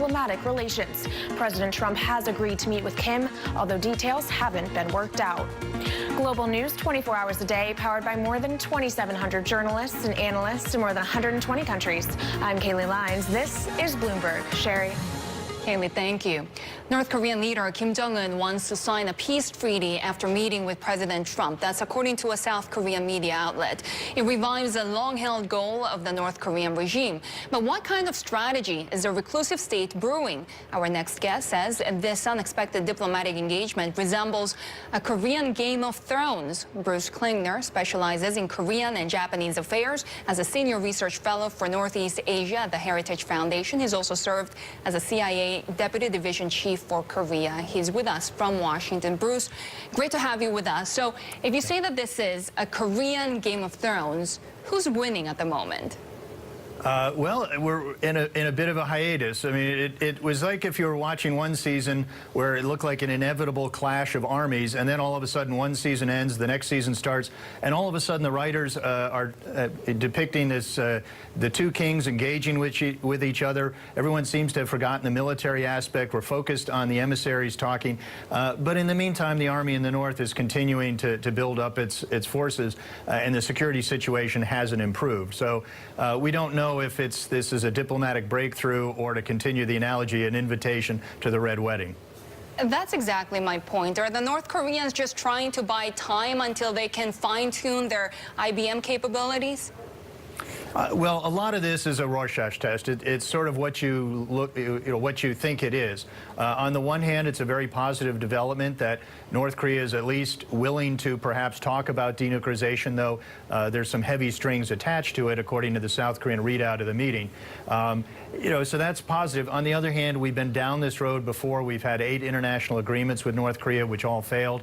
diplomatic relations. President Trump has agreed to meet with Kim, although details haven't been worked out. Global news 24 hours a day, powered by more than 2,700 journalists and analysts in more than 120 countries. I'm Kaylee Lyons. This is Bloomberg. Sherry. Kaylee, thank you. North Korean leader Kim Jong-un wants to sign a peace treaty after meeting with President Trump. That's according to a South Korean media outlet. It revives a long-held goal of the North Korean regime. But what kind of strategy is the reclusive state brewing? Our next guest says this unexpected diplomatic engagement resembles a Korean Game of Thrones. Bruce Klingner specializes in Korean and Japanese affairs as a senior research fellow for Northeast Asia at the Heritage Foundation. He's also served as a CIA Deputy Division Chief for Korea. He's with us from Washington. Bruce, great to have you with us. So if you say that this is a Korean Game of Thrones, who's winning at the moment? Well, we're in a bit of a hiatus. I mean, it was like if you were watching one season where it looked like an inevitable clash of armies, and then all of a sudden one season ends, the next season starts, and all of a sudden the writers are depicting this, the two kings engaging with each other. Everyone seems to have forgotten the military aspect. We're focused on the emissaries talking. But in the meantime, the army in the north is continuing to build up its forces, and the security situation hasn't improved. So we don't know if this is a diplomatic breakthrough or, to continue the analogy, an invitation to the Red Wedding. That's exactly my point. Are the North Koreans just trying to buy time until they can fine-tune their IBM capabilities? Well, a lot of this is a Rorschach test. It's sort of what what you think it is. On the one hand, it's a very positive development that North Korea is at least willing to perhaps talk about denuclearization, though there's some heavy strings attached to it, according to the South Korean readout of the meeting. So that's positive. On the other hand, we've been down this road before. We've had 8 international agreements with North Korea, which all failed.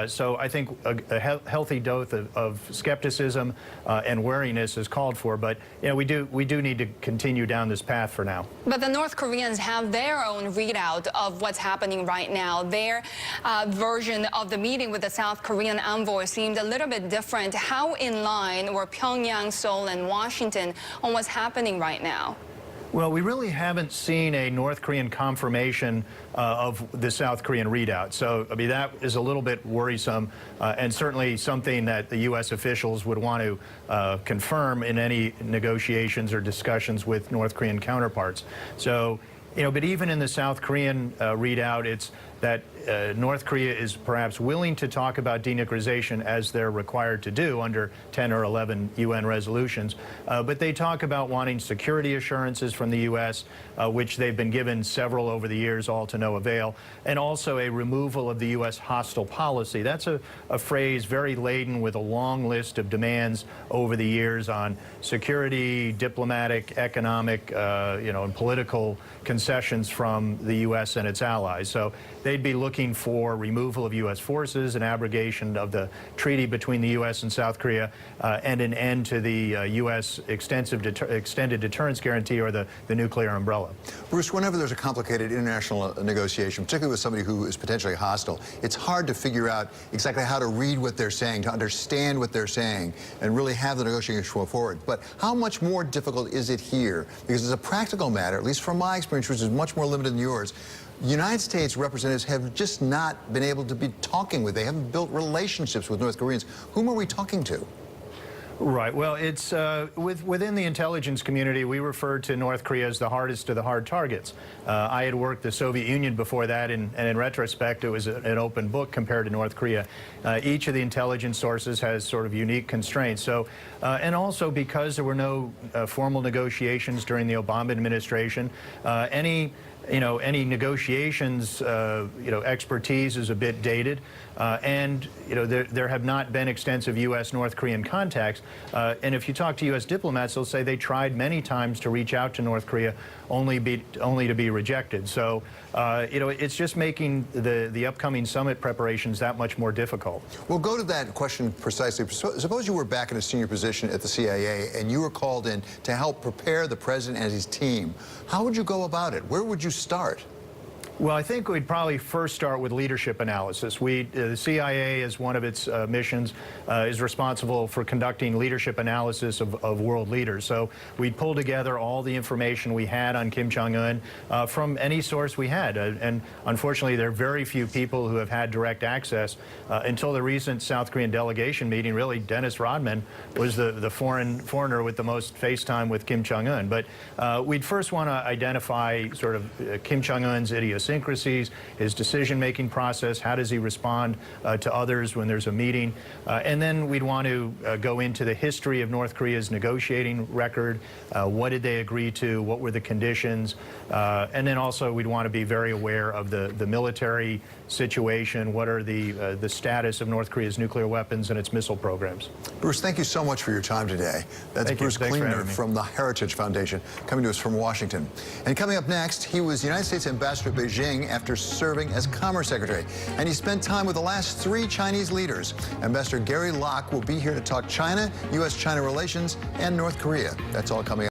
So I think a healthy dose of skepticism and wariness is called for. But we do need to continue down this path for now. But the North Koreans have their own readout of what's happening right now. Their version of the meeting with the South Korean envoy seemed a little bit different. How in line were Pyongyang, Seoul, and Washington on what's happening right now? Well, we really haven't seen a North Korean confirmation of the South Korean readout. So, I mean, that is a little bit worrisome and certainly something that the U.S. officials would want to confirm in any negotiations or discussions with North Korean counterparts. So, but even in the South Korean readout, it's that North Korea is perhaps willing to talk about denuclearization as they're required to do under 10 or 11 UN resolutions. But they talk about wanting security assurances from the U.S., which they've been given several over the years, all to no avail, and also a removal of the U.S. hostile policy. That's a phrase very laden with a long list of demands over the years on security, diplomatic, economic, and political concessions from the U.S. and its allies. So they'd be looking for removal of U.S. forces, an abrogation of the treaty between the U.S. and South Korea, and an end to the U.S. extended deterrence guarantee, or the nuclear umbrella. Bruce, whenever there's a complicated international negotiation, particularly with somebody who is potentially hostile, it's hard to figure out exactly how to read what they're saying, to understand what they're saying, and really have the negotiation go forward. But how much more difficult is it here? Because as a practical matter, at least from my experience, which is much more limited than yours, United States representatives have just not been able to be talking with. They haven't built relationships with North Koreans. Whom are we talking to? Right. Well, it's within the intelligence community, we refer to North Korea as the hardest of the hard targets. I had worked the Soviet Union before that, and in retrospect, it was an open book compared to North Korea. Each of the intelligence sources has sort of unique constraints. So, and also because there were no formal negotiations during the Obama administration, any negotiations, expertise is a bit dated, and there have not been extensive U.S.-North Korean contacts. And if you talk to U.S. diplomats, they'll say they tried many times to reach out to North Korea, only to be rejected. So, it's just making the upcoming summit preparations that much more difficult. We'll go to that question precisely. Suppose you were back in a senior position at the CIA and you were called in to help prepare the president and his team. How would you go about it? Where would you start? Well, I think we'd probably first start with leadership analysis. The CIA, as one of its missions, is responsible for conducting leadership analysis of world leaders. So we'd pull together all the information we had on Kim Jong-un from any source we had. And unfortunately, there are very few people who have had direct access. Until the recent South Korean delegation meeting, really, Dennis Rodman was the foreigner with the most face time with Kim Jong-un. But we'd first want to identify sort of Kim Jong-un's idiosyncrasies, his decision-making process, how does he respond to others when there's a meeting, and then we'd want to go into the history of North Korea's negotiating record, what did they agree to, what were the conditions, and then also we'd want to be very aware of the military situation, what are the status of North Korea's nuclear weapons and its missile programs. Bruce, thank you so much for your time today. That's Bruce Klingner from the Heritage Foundation, coming to us from Washington. And coming up next, he was United States Ambassador to Beijing after serving as Commerce Secretary. And he spent time with the last 3 Chinese leaders. Ambassador Gary Locke will be here to talk China, U.S.-China relations, and North Korea. That's all coming up.